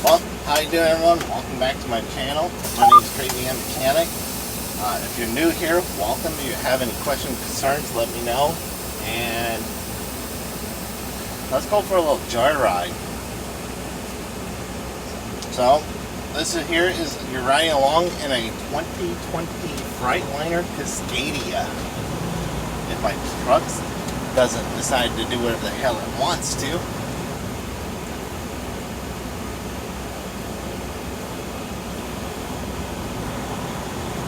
Well, how you doing, everyone? Welcome back to my channel. My name is Crazy M Mechanic. If you're new here, welcome. If you have any questions, concerns, let me know. And let's go for a little joyride. So, this here is you're riding along in a 2020 Freightliner Cascadia. If my truck doesn't decide to do whatever the hell it wants to.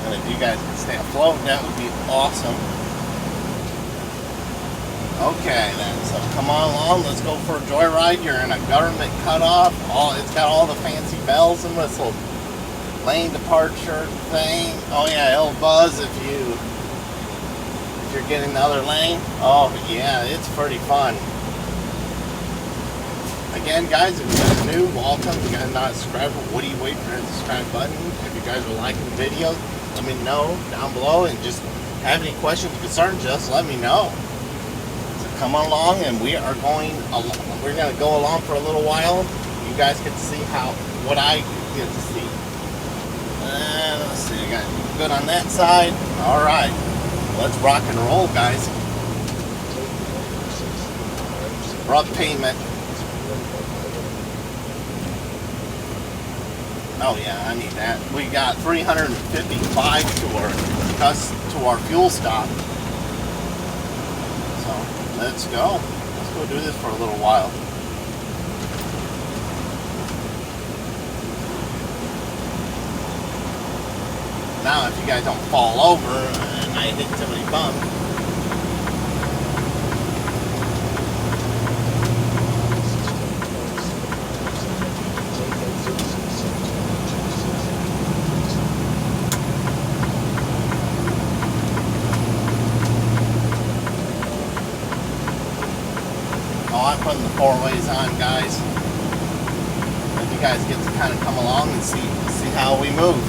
And if you guys can stay afloat, that would be awesome. Okay then, so come on along, let's go for a joyride. You're in a government cutoff. It's got all the fancy bells and whistles. Lane departure thing. Oh yeah, it'll buzz if you're getting the other lane. Oh yeah, it's pretty fun. Again, guys, if you guys are new, welcome. If you guys are not subscribed, what are you waiting for? Hit the subscribe button. If you guys are liking the videos, let me know down below, and just have any questions or concerns, just let me know. So come on along, and we're going to go along for a little while. You guys get to see what I get to see. And let's see, I got good on that side. All right, let's rock and roll, guys. Rough pavement. Oh yeah, I need that. We got 355 to our fuel stop. So let's go. Let's go do this for a little while. Now, if you guys don't fall over and I hit too many bumps. I'm putting the four ways on, guys. If you guys get to kind of come along and see how we move.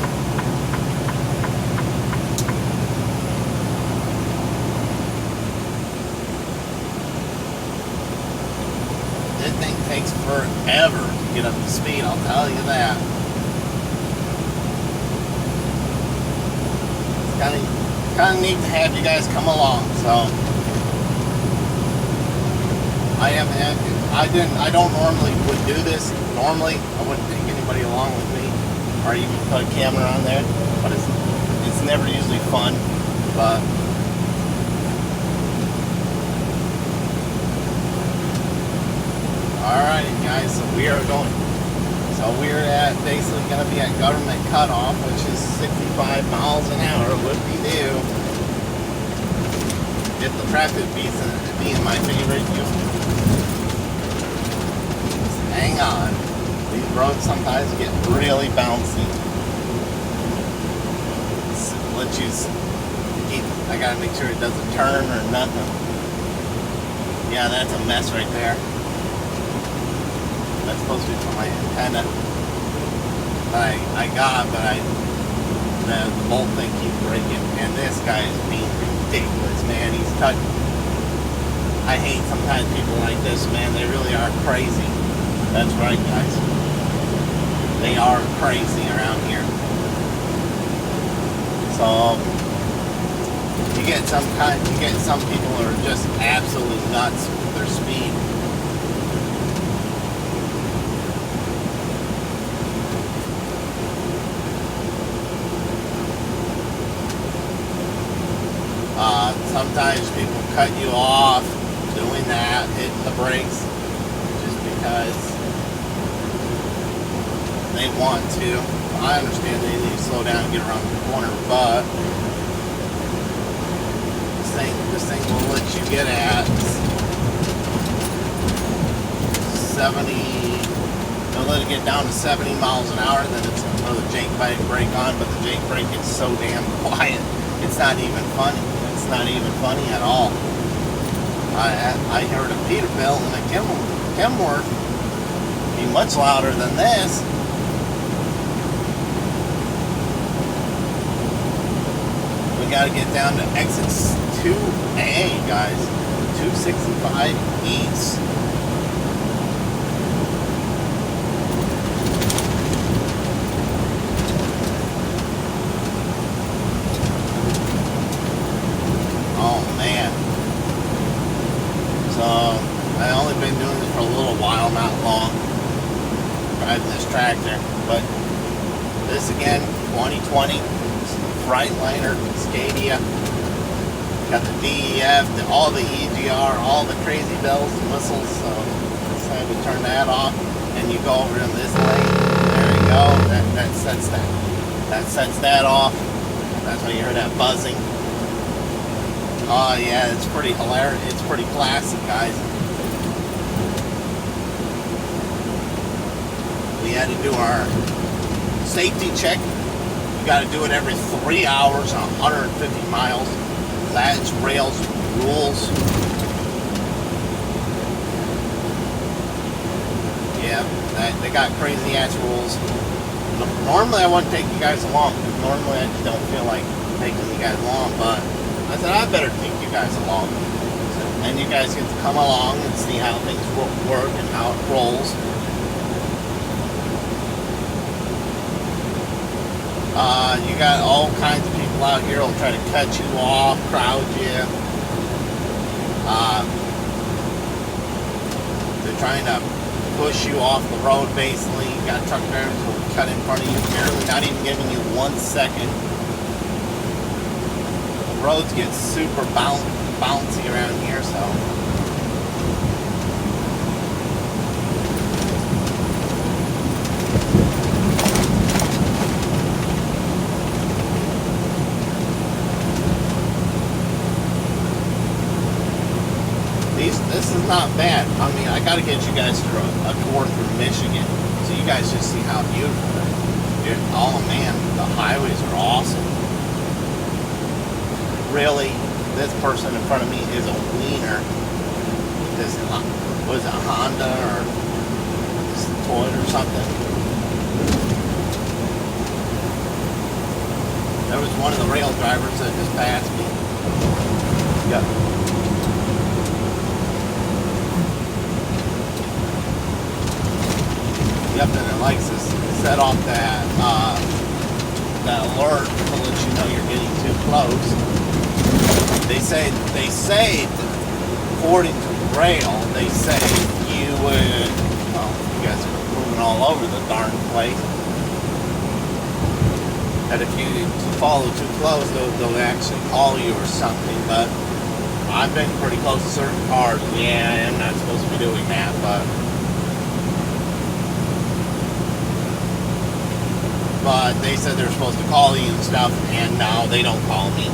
This thing takes forever to get up to speed, I'll tell you that. It's kind of neat to have you guys come along, so. I don't normally would do this. Normally, I wouldn't take anybody along with me, or even put a camera on there. But it's never usually fun. But alright, guys. So we're at basically going to be at government cutoff, which is 65 miles an hour. Whoop-de-doo. If the traffic being my favorite, hang on. These roads sometimes get really bouncy. I gotta make sure it doesn't turn or nothing. Yeah, that's a mess right there. That's supposed to be for my antenna. I got, but the bolt thing keeps breaking. And this guy is being ridiculous, man. He's touching. I hate sometimes people like this, man. They really are crazy. That's right, guys. They are crazy around here. So you get some people who are just absolutely nuts with their speed. Sometimes people cut you off doing that, hitting the brakes, just because they want to. I understand they need to slow down and get around the corner, but this thing will let you get at 70. It'll let it get down to 70 miles an hour. Then it's going to throw the Jake brake on, but the Jake brake is so damn quiet. It's not even funny. It's not even funny at all. I heard a Peterbilt and a Kenworth be much louder than this. We got to get down to exit 2A, guys. 265 east. driving this tractor. But this again, 2020 Freightliner Scadia. Got the DEF, all the EGR, all the crazy bells and whistles. So decided to turn that off, and you go over in this lane. There you go. That sets that. That sets that off. That's why you hear that buzzing. Oh yeah, it's pretty hilarious. It's pretty classic, guys. We had to do our safety check. You got to do it every 3 hours on 150 miles. That's Rails rules. Yeah, they got crazy ass rules. Normally I wouldn't take you guys along. Normally I just don't feel like taking you guys along, but I said I better take you guys along. And you guys get to come along and see how things work and how it rolls. You got all kinds of people out here who'll try to cut you off, crowd you. They're trying to push you off the road, basically. You got truck drivers who will cut in front of you, barely not even giving you 1 second. The roads get super bouncy around here, so. This is not bad. I mean, I got to get you guys through a tour through Michigan, so you guys just see how beautiful it is. Oh man, the highways are awesome. Really, this person in front of me is a wiener. This was a Honda or Toyota or something. There was one of the rail drivers that just passed me. Yep. Yep, and it likes to set off that alert to let you know you're getting too close. They say, according to rail, they say you would. Well, you guys are moving all over the darn place. That if you follow too close, they'll actually call you or something. But I've been pretty close to certain cars. Yeah, I'm not supposed to be doing that, but. But they said they're supposed to call you and stuff, and now they don't call me.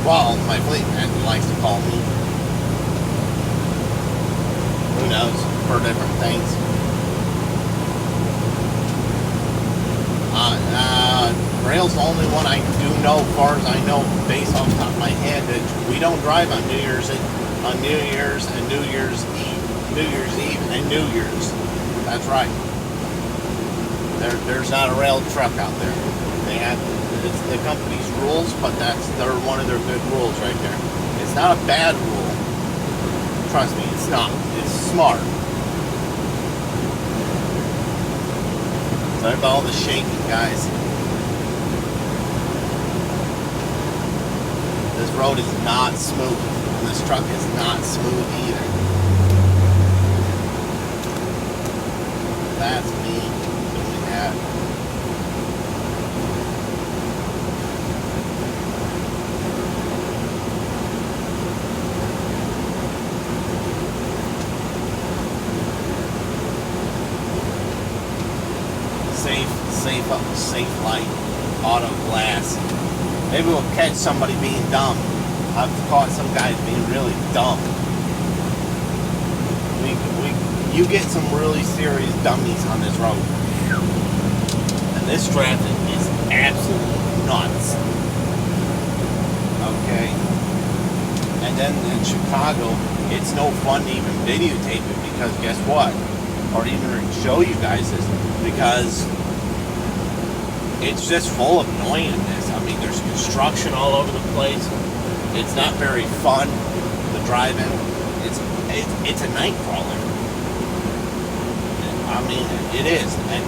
Well, my fleet man likes to call me. Who knows? For different things. Rail's the only one I do know, as far as I know, based off the top of my head, that we don't drive on New Year's Eve and New Year's Eve and New Year's. That's right. There's not a rail truck out there. They have it's the company's rules, but they're one of their good rules right there. It's not a bad rule. Trust me, it's not. It's smart. Sorry about all the shaking, guys. This road is not smooth, and this truck is not smooth either. That's me doing that. Safe light, auto glass. Maybe we'll catch somebody being dumb. I've caught some guys being really dumb. You get some really serious dummies on this road. And this traffic is absolutely nuts. Okay? And then in Chicago, it's no fun to even videotape it because guess what? Or even show you guys this because it's just full of annoyingness. I mean, there's construction all over the place. It's not very fun to drive in. It's a night crawler. I mean, it is, and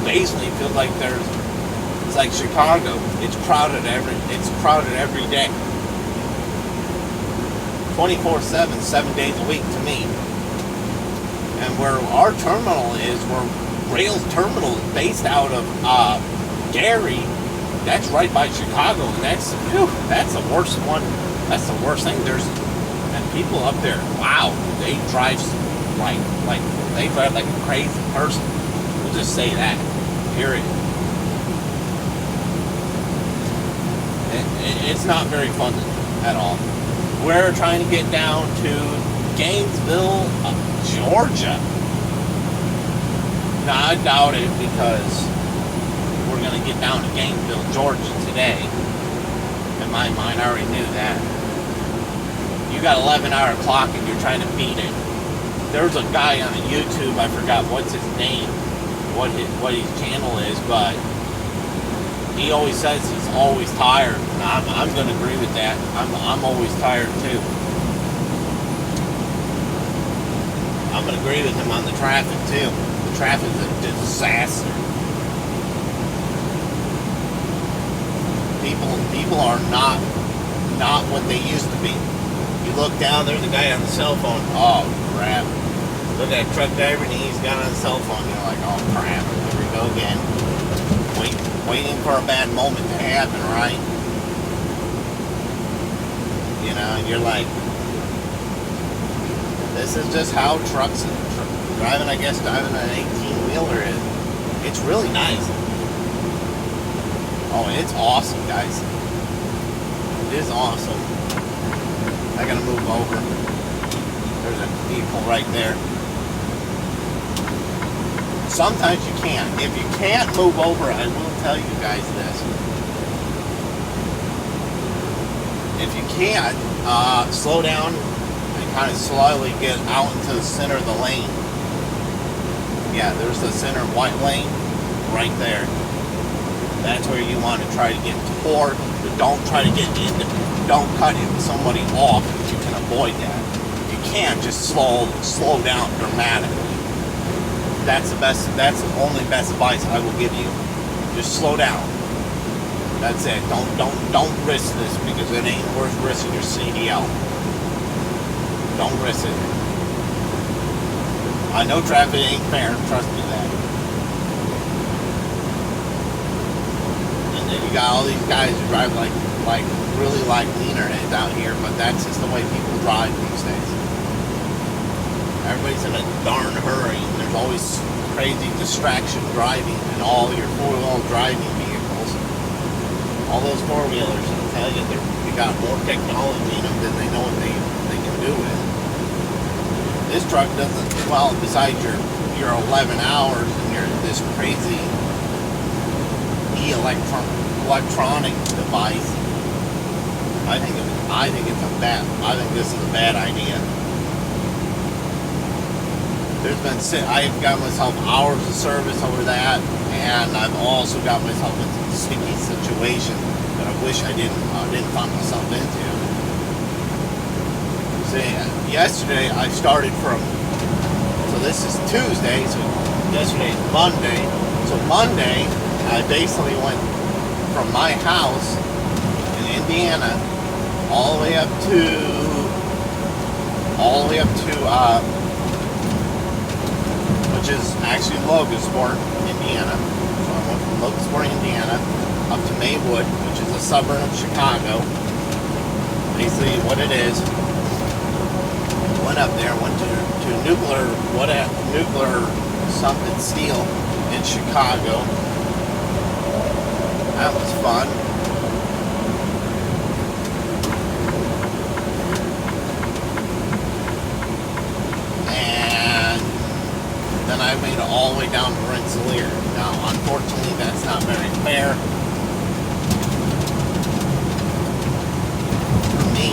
basically it feels like it's like Chicago. It's crowded every day, 24/7, 7 days a week to me. And where our terminal is, where Rail's terminal is based out of Gary, that's right by Chicago. And that's the worst one. That's the worst thing. And people up there, wow, they drive like they drive like a crazy person. We'll just say that. Period. It's not very fun at all. We're trying to get down to Gainesville, Georgia. Now, I doubt it because we're going to get down to Gainesville, Georgia today. In my mind, I already knew that. You got 11-hour clock and you're trying to beat it. There's a guy on YouTube, I forgot what's his name, what his channel is, but he always says he's always tired. And I'm going to agree with that. I'm always tired too. I'm going to agree with him on the traffic too. The traffic is a disaster. People are not what they used to be. You look down, there's a guy on the cell phone. Oh crap! Look at that truck driver, and he's got on a cell phone. You're like, oh crap! Here we go again. Waiting for a bad moment to happen, right? You know, and you're like, this is just how trucks driving. I guess driving an 18-wheeler is. It's really nice. Oh, it's awesome, guys. It is awesome. I gotta move over. There's a vehicle right there. Sometimes you can't. If you can't move over, I will tell you guys this. If you can't, slow down and kind of slowly get out into the center of the lane. Yeah, there's the center white lane right there. That's where you want to try to get toward, but don't try to get into, don't cut into somebody off if you can avoid that. You can't just slow down dramatically. That's the only best advice I will give you. Just slow down. That's it. Don't risk this because it ain't worth risking your CDL. Don't risk it. I know traffic ain't fair, trust me that. And then you got all these guys who drive like really like wienerheads out here, but that's just the way people drive these days. Everybody's in a darn hurry, and there's always crazy distraction driving in all your four-wheel driving vehicles. All those four-wheelers, I'll tell you, they got more technology in them than they know what they can do with. This truck doesn't, well, besides your 11 hours and your this crazy electronic device, I think this is a bad idea. I've got myself hours of service over that, and I've also got myself into a sticky situation that I wish I didn't find myself into. See, yesterday I started so this is Tuesday, so yesterday is Monday. So Monday, I basically went from my house in Indiana all the way up to which is actually Logansport, Indiana. So I went from Logansport, Indiana, up to Maywood, which is a suburb of Chicago. Basically, what it is. Went up there, went to nuclear something steel in Chicago. That was fun. Then I made it all the way down to Rensselaer. Now, unfortunately, that's not very fair for me,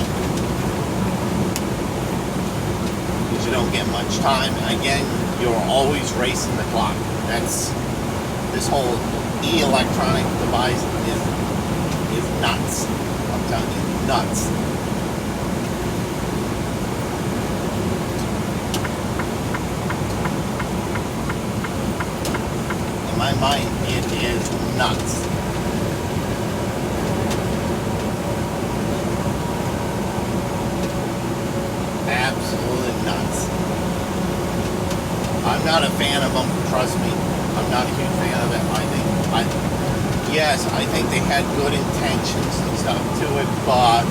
because you don't get much time. And again, you're always racing the clock. This whole electronic device is nuts. I'm telling you, nuts. In my mind, it is nuts. Absolutely nuts. I'm not a fan of them. Trust me, I'm not a huge fan of it. Yes, I think they had good intentions and stuff to it, but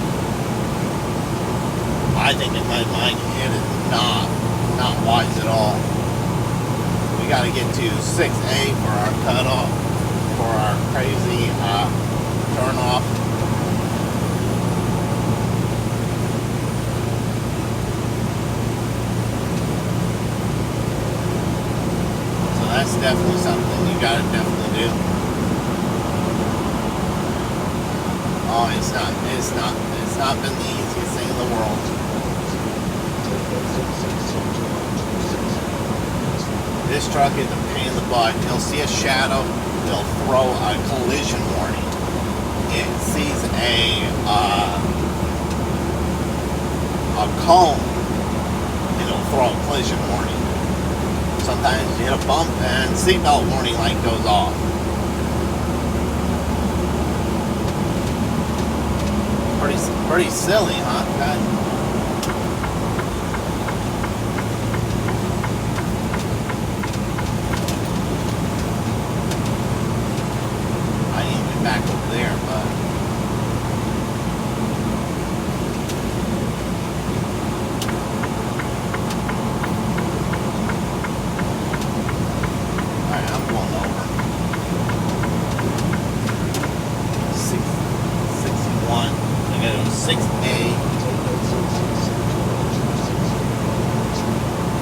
I think in my mind it is not wise at all. We got to get to 6A for our cutoff, for our crazy turn off. So that's definitely something you got to definitely do. Oh, it's not been the easiest thing in the world. This truck is a pain in the butt. You'll see a shadow, they'll throw a collision warning. It sees a cone, it'll throw a collision warning. Sometimes you hit a bump and seatbelt warning light goes off. Pretty silly, huh? God. I need to be back over there, but alright, I'm going over. 61. 6A.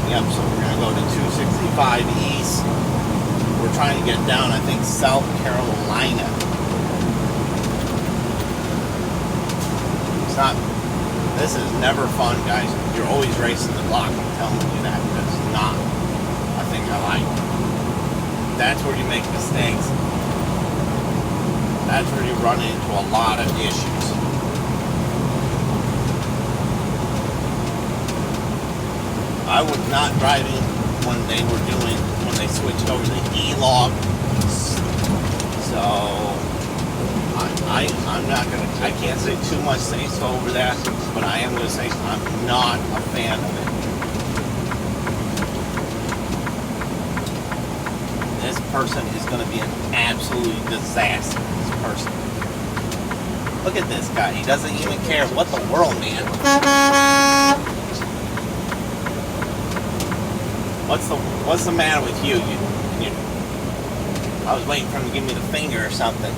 Yep, so we're going to go to 265 East. We're trying to get down, I think, South Carolina. This is never fun, guys. You're always racing the clock. I'm telling you that. That's not a thing I like. That's where you make mistakes. That's where you run into a lot of issues. I was not driving when they switched over to the E-Log. So I'm not gonna, I can't say too much say so over that, but I am gonna say I'm not a fan of it. This person is gonna be an absolute disaster, this person. Look at this guy, he doesn't even care what the world, man. What's the matter with you? I was waiting for him to give me the finger or something.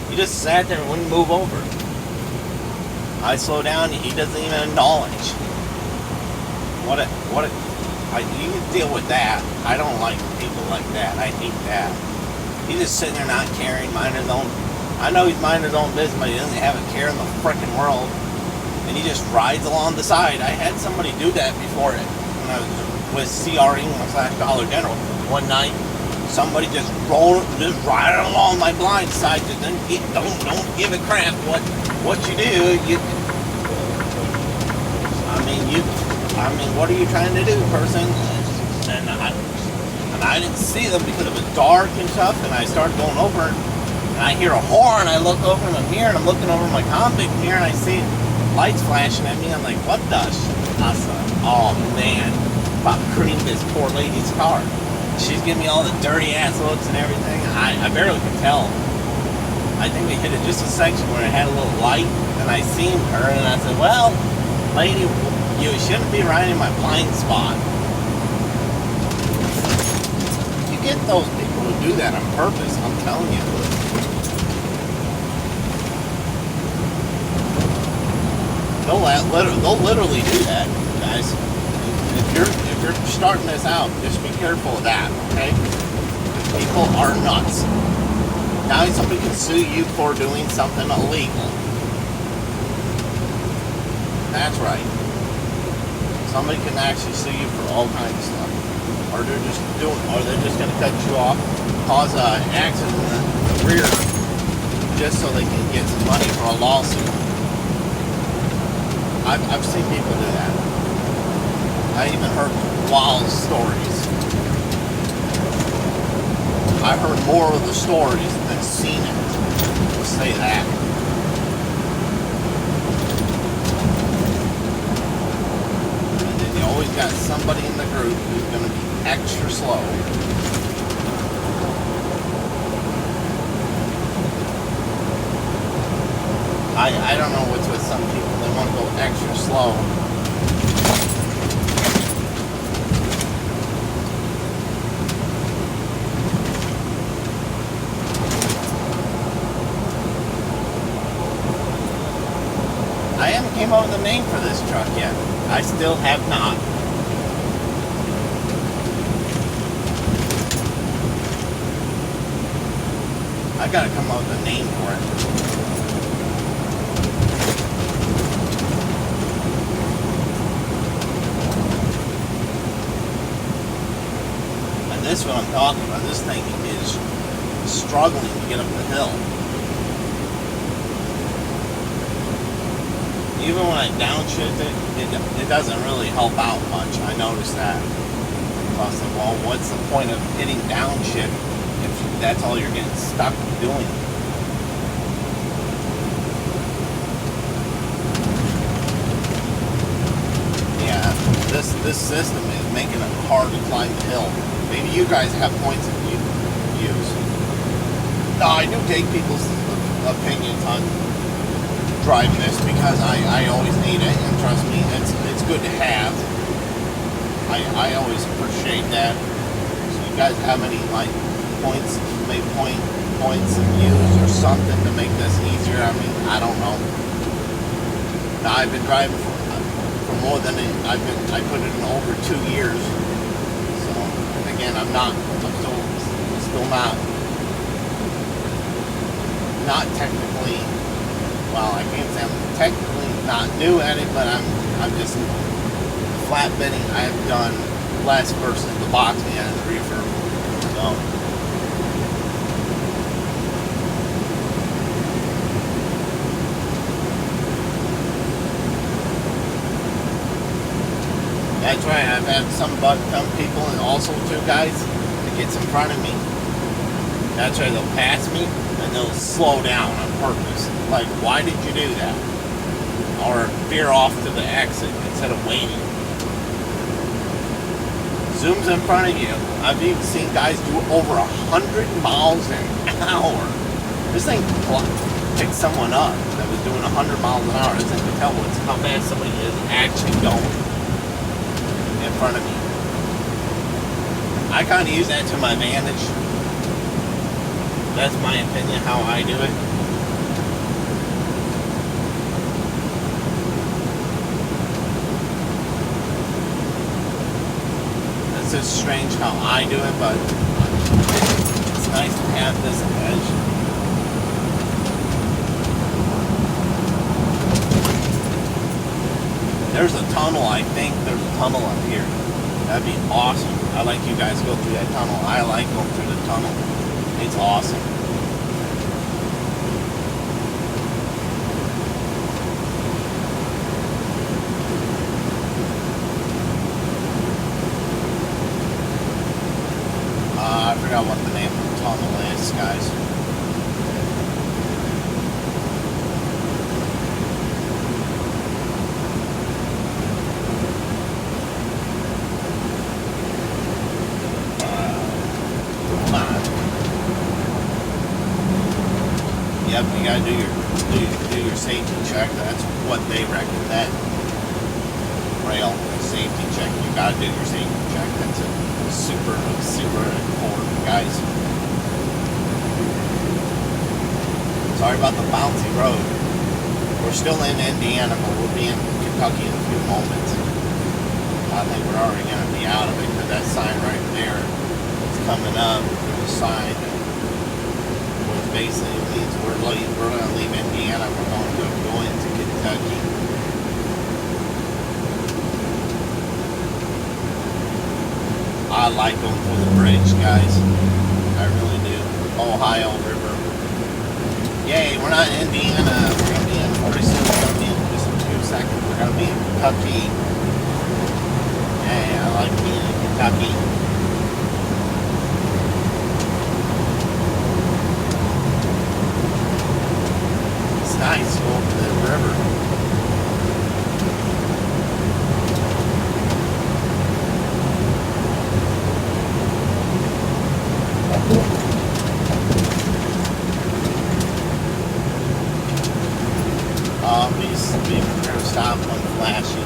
He just sat there and wouldn't move over. I slow down, he doesn't even acknowledge. You can deal with that. I don't like people like that. I hate that. He's just sitting there not caring, minding his own. I know he's minding his own business, but he doesn't have a care in the frickin' world. And he just rides along the side. I had somebody do that before when I was with CR England/Dollar General. One night, somebody just riding along my blind side. Just don't give a crap what you do. I mean, what are you trying to do, person? And I didn't see them because it was dark and stuff. And I started going over, and I hear a horn. I look over in the mirror, and I'm looking over my convict mirror, and I see lights flashing at me. I'm like, what the? I said, oh man. About creamed this poor lady's car. She's giving me all the dirty ass looks and everything. I barely could tell. I think we hit it just a section where it had a little light, and I seen her, and I said, well, lady, you shouldn't be riding my blind spot. You get those people who do that on purpose, I'm telling you. They'll literally do that, guys. If you're starting this out, just be careful of that, okay? People are nuts. Now somebody can sue you for doing something illegal. That's right. Somebody can actually sue you for all kinds of stuff. Or they're just gonna cut you off, cause an accident in the rear, just so they can get some money for a lawsuit. I've seen people do that. I even heard wild stories. I heard more of the stories than seen it. Let's say that. And then you always got somebody in the group who's going to be extra slow. I don't know what's with some people. They want to go extra slow. I haven't came up with a name for this truck yet. I still have not. I gotta come up with a name for it. This is what I'm talking about. This thing is struggling to get up the hill. Even when I downshift it doesn't really help out much. I noticed that. So I said, well, what's the point of hitting downshift if that's all you're getting stuck doing? Yeah, this system is making it hard to climb the hill. Maybe you guys have points that you use. No, I do take people's opinions on driving this because I always need it, and trust me, it's good to have. I always appreciate that. So you guys have any like points, maybe points of use or something to make this easier? I mean, I don't know. Now I've been driving for more than I put it in over 2 years. Again, I'm still not technically, well, I can't say I'm technically not new at it, but I'm just flatbedding I have done less versus the box man and the reefer. So that's right, I've had some people and also 2 guys that gets in front of me. That's right, they'll pass me and they'll slow down on purpose. Like, why did you do that? Or veer off to the exit instead of waiting. Zooms in front of you. I've even seen guys do over 100 miles an hour. This thing picked someone up that was doing 100 miles an hour. This thing can tell how fast somebody is actually going in front of me. I kind of use that to my advantage. That's my opinion, how I do it. It's just strange how I do it, but it's nice to have this edge. There's a tunnel, I think. There's a tunnel up here. That'd be awesome. I like you guys go through that tunnel. I like going through the tunnel. It's awesome. I forgot what the name of the tunnel is, guys. Yep, you gotta do your safety check. That's what they recommend. Rail safety check. You gotta do your safety check. That's a super important, guys. Sorry about the bouncy road. We're still in Indiana, but we'll be in Kentucky in a few moments. I think we're already gonna be out of it because that sign right there is coming up. There's a sign. Basically means we're going to leave Indiana, we're going to go into Kentucky. I like going through the bridge, guys. I really do. Ohio River. Yay, we're not in Indiana. We're going to be in pretty soon. We're going to be in just a few seconds. We're going to be in Kentucky. Yay, I like being in Kentucky. Nice, go up to the river. not one flashy.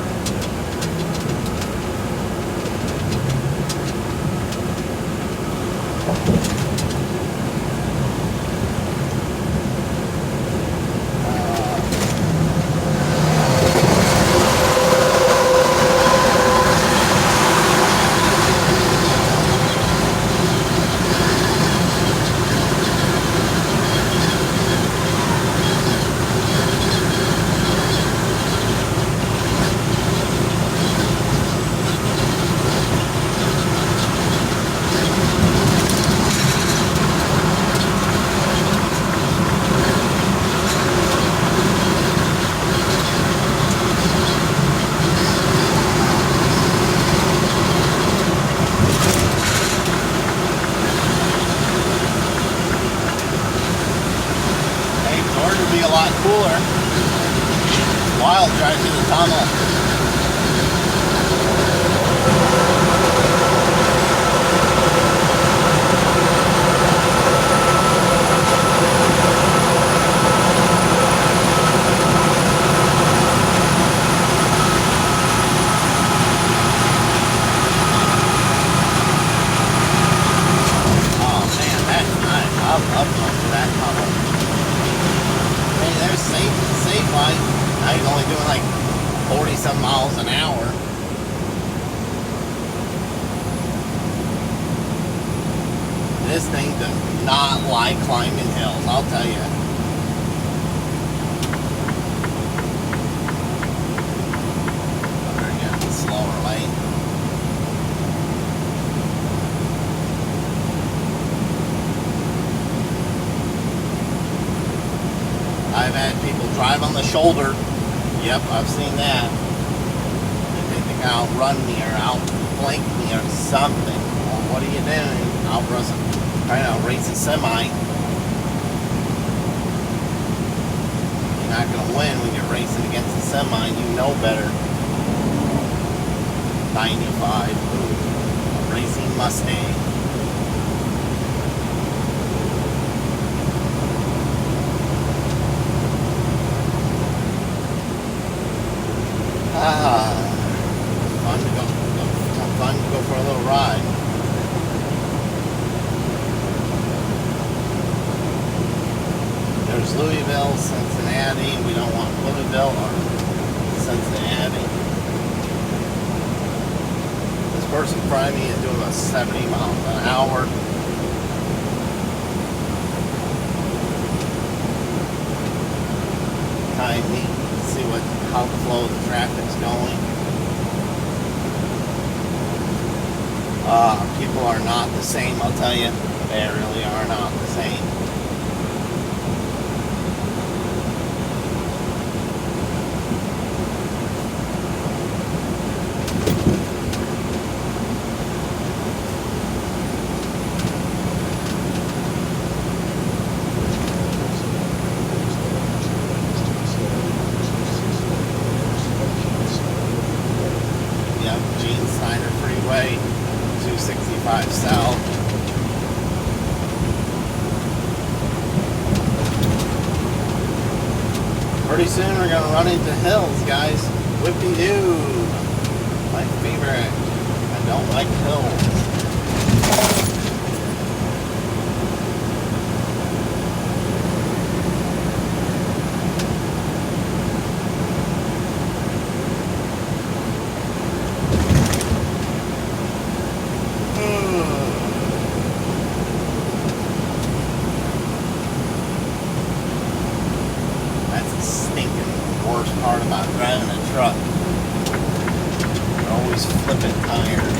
Be a lot cooler. Wild drive through the tunnel. Oh man, that's nice. I love going through that tunnel. There's safe light. Now he's only doing like 40 some miles an hour. This thing does not like climbing hills, I'll tell you. We're getting slower lane. I've had people drive on the shoulder. Yep, I've seen that. They think I'll outrun me or outflank me or something. Well, what are you doing? Trying to race a semi. You're not going to win when you're racing against a semi. You know better. 95. Ooh, a racing Mustang. Fun to go for a little ride. There's Louisville, Cincinnati. We don't want Louisville or Cincinnati. This person in front of me is doing about 70 miles an hour. Kind of neat to see how the flow of the traffic's going. People are not the same, I'll tell you. They really are not the same. Yep, Gene Steiner Freeway, 265 South. Pretty soon we're going to run into hills, guys. Whippy-doo. My favorite. I don't like hills. Worst part about driving a truck. You're always flipping tires.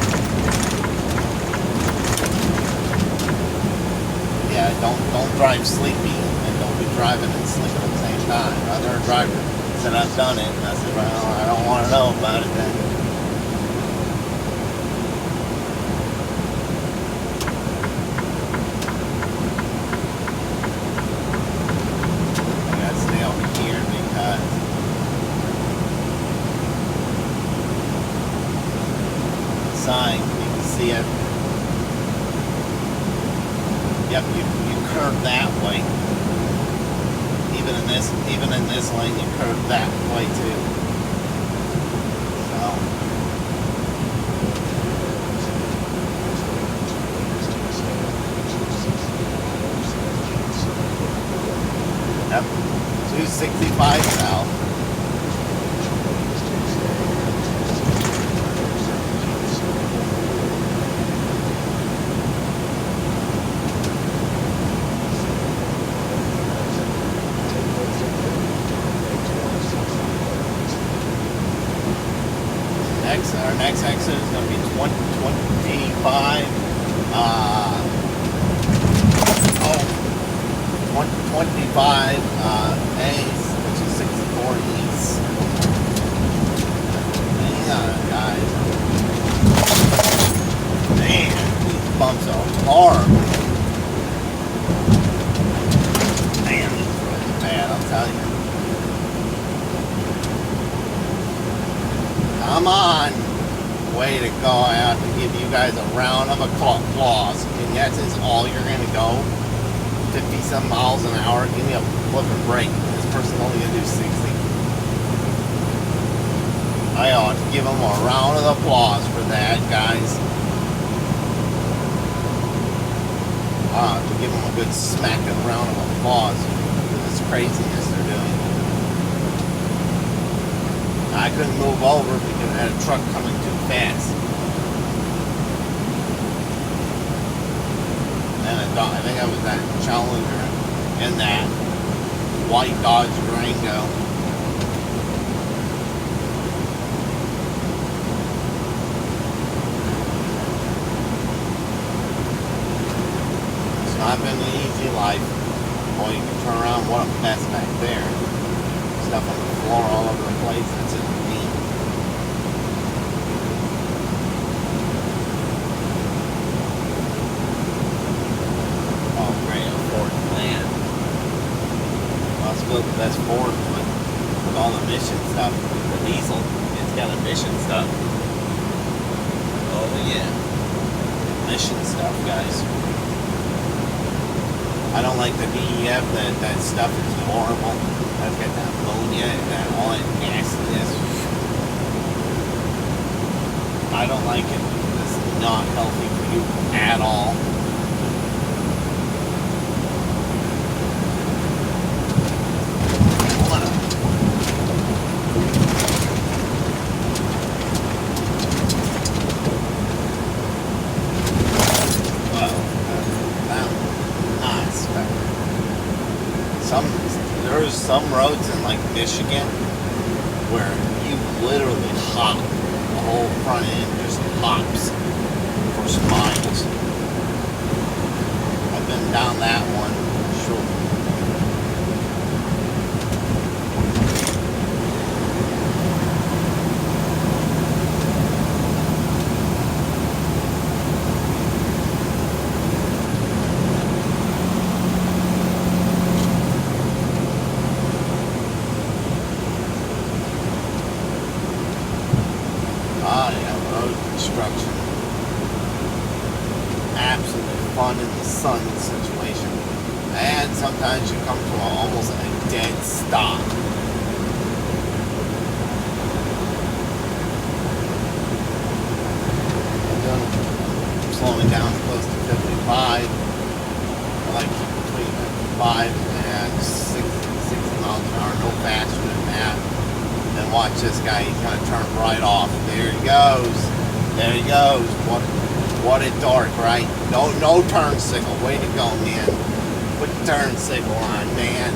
Yeah, don't drive sleepy and don't be driving and sleeping at the same time. Other driver said I've done it, and I said, well, I don't want to know about it then. I gotta stay over here because sign, you can see it. Yep, you curve that way. Even in this lane, you curve that way too. 65 south. Our next exit is going to be 2025. 2025 A, which is 64 East. Hang on, guys. Man, these bumps are horrible. Man, these are really bad, I'll tell you. Come on. Way to go. I have to give you guys a round of applause. And that is all you're going to go. 50-some miles an hour. Give me a flipping break. This person's only going to do 60. I ought to give them a round of applause for that, guys. I ought to give them a good smacking round of applause for this craziness they're doing. I couldn't move over because I had a truck coming too fast. And I think I was that Challenger and that white Dodge Durango. It's not been an easy life. Boy, you can turn around, what a mess back there. Stuff on the floor all over the place. That's it. Oh, great, a Ford plan. Well, it's built the best Ford with all the mission stuff. The diesel, it's got emission stuff. Oh yeah, mission stuff, guys. I don't like the DEF. That stuff is horrible. I've got that ammonia and that all that nastiness. I don't like it because it's not healthy for you at all. There's some roads in like Michigan where you literally hop, the whole front end just hops for some miles. I've been down that one, sure. Construction. Absolutely fun in the sun situation. And sometimes you come to almost a dead stop. I'm slowing down close to 55. I like to keep between 5 and 60 miles an hour, no faster than that. Then watch this guy, he's gonna turn right off. There he goes. There he goes. What a dork, right? No turn signal. Way to go, man. Put the turn signal on, man.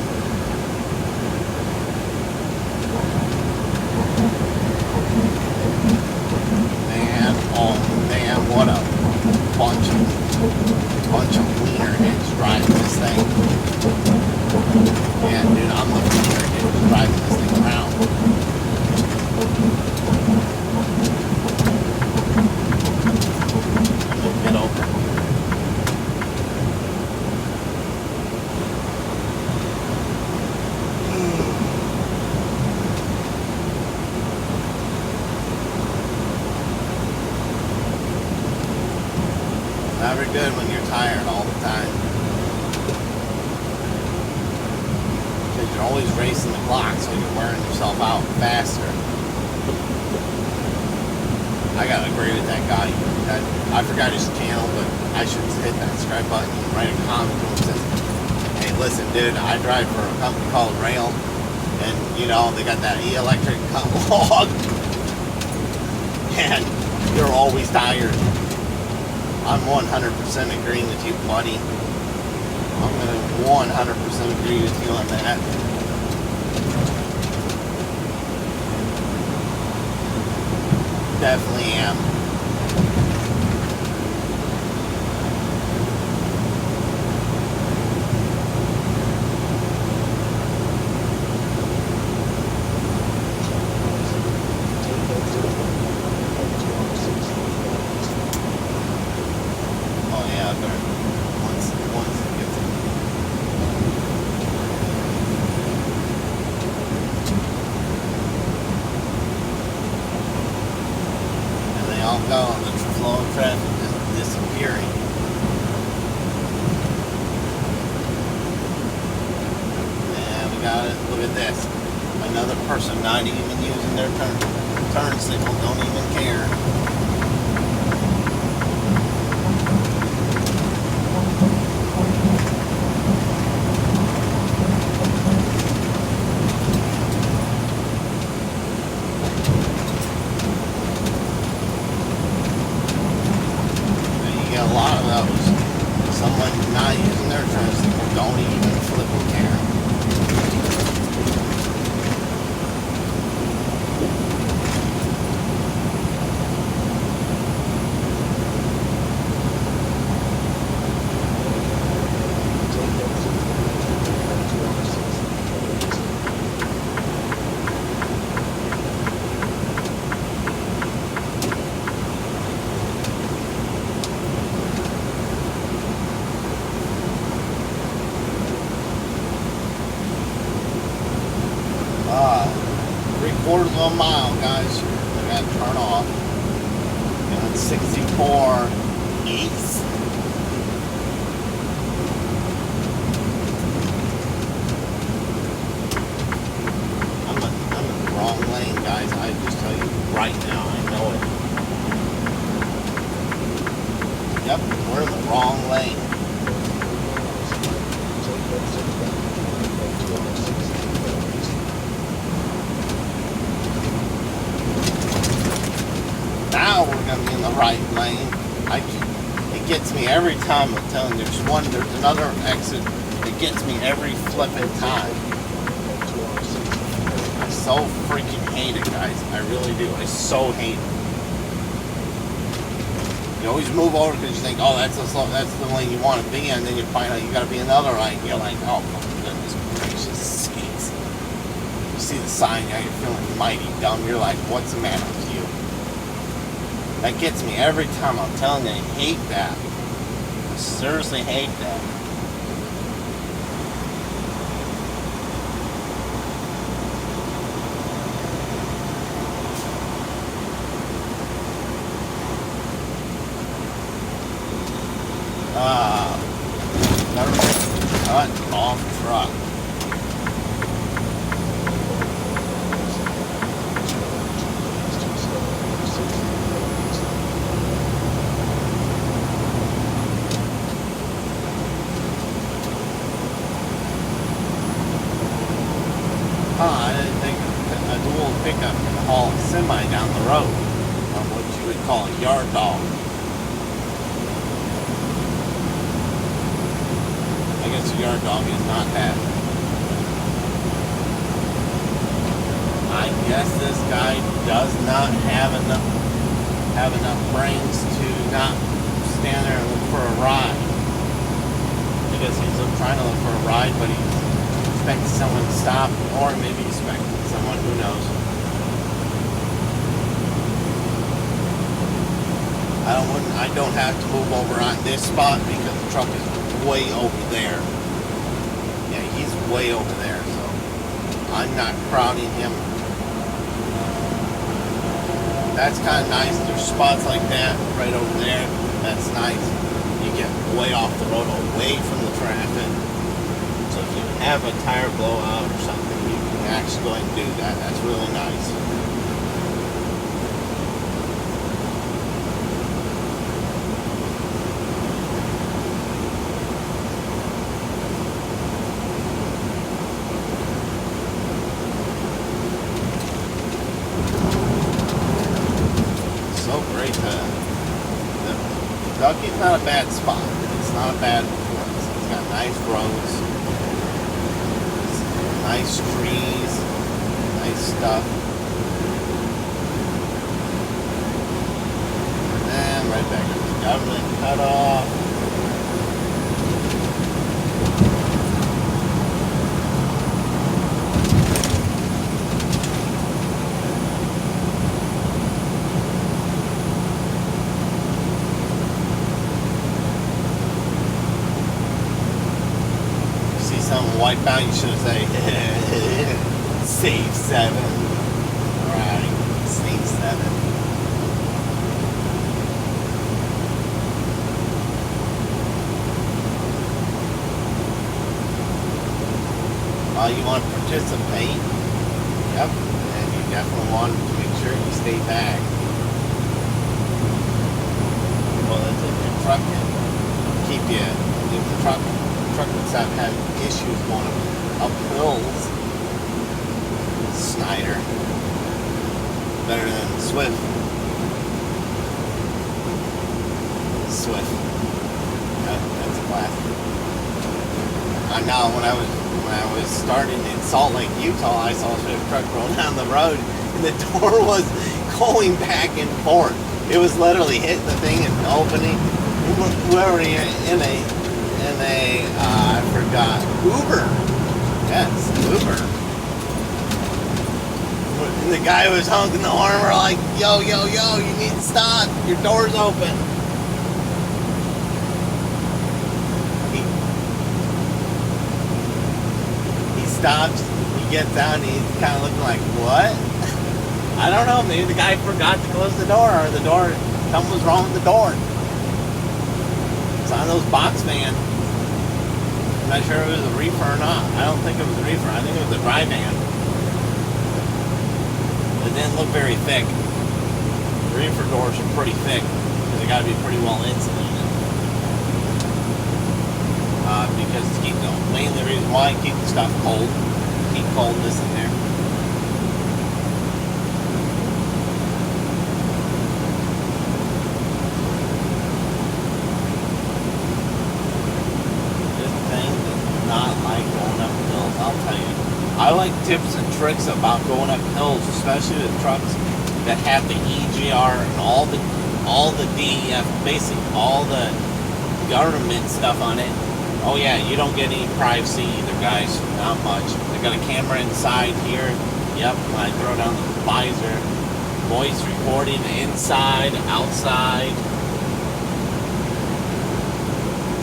Man, oh man, what a bunch of wiener heads driving this thing. Yeah, dude, I'm the wiener head driving this thing around. Get over. Never good when you're tired all the time. Because you're always racing the clock, so you're wearing yourself out faster. I gotta agree with that guy. I forgot his channel, but I should hit that subscribe button and write a comment to him that says, hey, listen, dude, I drive for a company called Rail. And, you know, they got that electric cut log. And you're always tired. I'm 100% agreeing with you, buddy. I'm going to 100% agree with you on that. Definitely am. Oh yeah, once it gets and they all go, and the flow of traffic is disappearing. And we got it. Look at this. Another person not even using their turn signal, don't even care. A lot of those. Someone not using their turn signal, don't even flip a care. Quarters of a mile, guys. I gotta turn off. And 64 east. I'm in the wrong lane, guys. I just tell you right now, I know it. Yep, we're in the wrong lane. Now we're going to be in the right lane. It gets me every time. I'm telling you, there's another exit. It gets me every flipping time. I so freaking hate it, guys. I really do. I so hate it. You always move over because you think, oh, that's the lane you want to be in. And then you find out you got to be in another lane. You're like, oh, my goodness gracious sakes. You see the sign, now you're feeling mighty dumb. You're like, what's the matter with you? That gets me every time. I'm telling you, I hate that. I seriously hate that. Never cut off truck. I didn't think a dual pickup can haul a semi down the road on what you would call a yard dog. I guess a yard dog is not that. I guess this guy does not have enough brains to not stand there and look for a ride. I guess he's trying to look for a ride, but he's expecting someone to stop, or maybe expecting someone, who knows. I don't have to move over on this spot because the truck is way over there. Yeah, he's way over there, so I'm not crowding him. That's kind of nice. There's spots like that right over there. That's nice. You get way off the road, away from the traffic. So if you have a tire blowout or something, you can actually go and do that. That's really nice. a bad spot. It's not a bad place. It's got nice roads, nice trees, nice stuff. And right back to the government cut off. Wipe out, you should have said save 7. Alright, save 7. You want to participate? Yep, and you definitely want to make sure you stay back. Well, that's if your truck can keep you, if the truck would stop having issues going up hills. Snyder. Better than Swift. Swift. That's a classic. I know when I was starting in Salt Lake, Utah, I saw a Swift truck rolling down the road and the door was going back and forth. It was literally hitting the thing and opening. Whoever in a I forgot, Uber. Yes, Uber. And the guy was honking the horn. We're like, yo, you need to stop. Your door's open. He stops. He gets out and he's kind of looking like, what? I don't know. Maybe the guy forgot to close the door, or something was wrong with the door. It's on those box vans. I'm not sure if it was a reefer or not. I don't think it was a reefer. I think it was a dry van. It didn't look very thick. The reefer doors are pretty thick because they got to be pretty well insulated. Because to keep the mainly reason why, keep the stuff cold, keep coldness in there. I like tips and tricks about going up hills, especially with trucks that have the EGR and all the DEF, basically all the government stuff on it. Oh yeah, you don't get any privacy either, guys. Not much. They got a camera inside here. Yep, when I throw down the visor, voice recording inside, outside.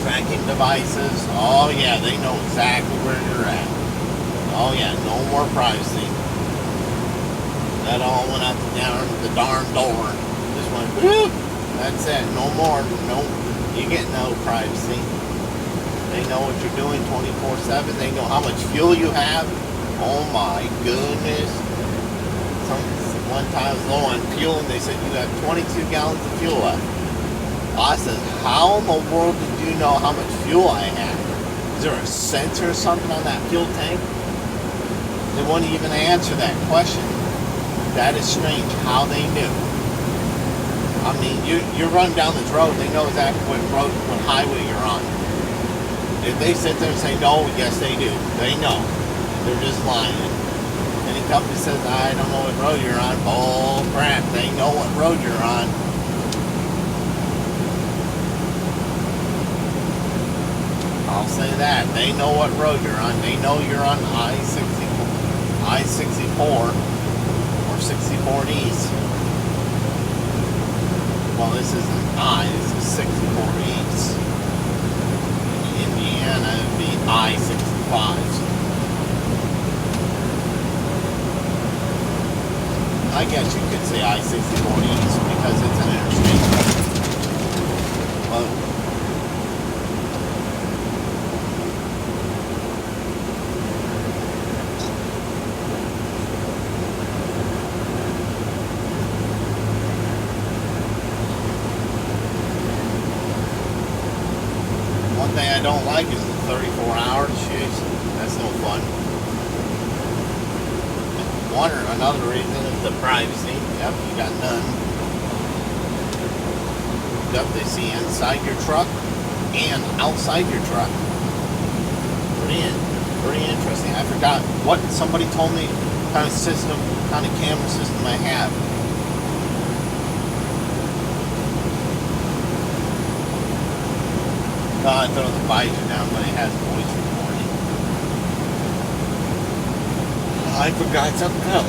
Tracking devices. Oh yeah, they know exactly where you're at. Oh yeah, no more privacy. That all went out the darn door. Just went, whoop. That's it. No more. No, you get no privacy. They know what you're doing 24/7. They know how much fuel you have. Oh my goodness. One time I was low on fuel and they said you have 22 gallons of fuel left. I said, how in the world did you know how much fuel I have? Is there a sensor or something on that fuel tank? They wouldn't even answer that question. That is strange how they knew. I mean, you're running down this road, they know exactly what highway you're on. If they sit there and say no, yes they do. They know. They're just lying. Any company says, I don't know what road you're on, bull crap. They know what road you're on. I'll say that. They know what road you're on. They know you're on I-64 or 64 East. Well, this isn't I, this is 64 East. In Indiana, it would be I-65. I guess you could say I-64 East because it's an interstate. Well, I don't like is the 34 hours. Jeez, that's no fun. One or another reason is the privacy. Yep, you got none. up. They see inside your truck and outside your truck. Pretty interesting. I forgot what somebody told me kind of system, kind of camera system I have. I thought it was a visor down, but it has voice recording. I forgot something else.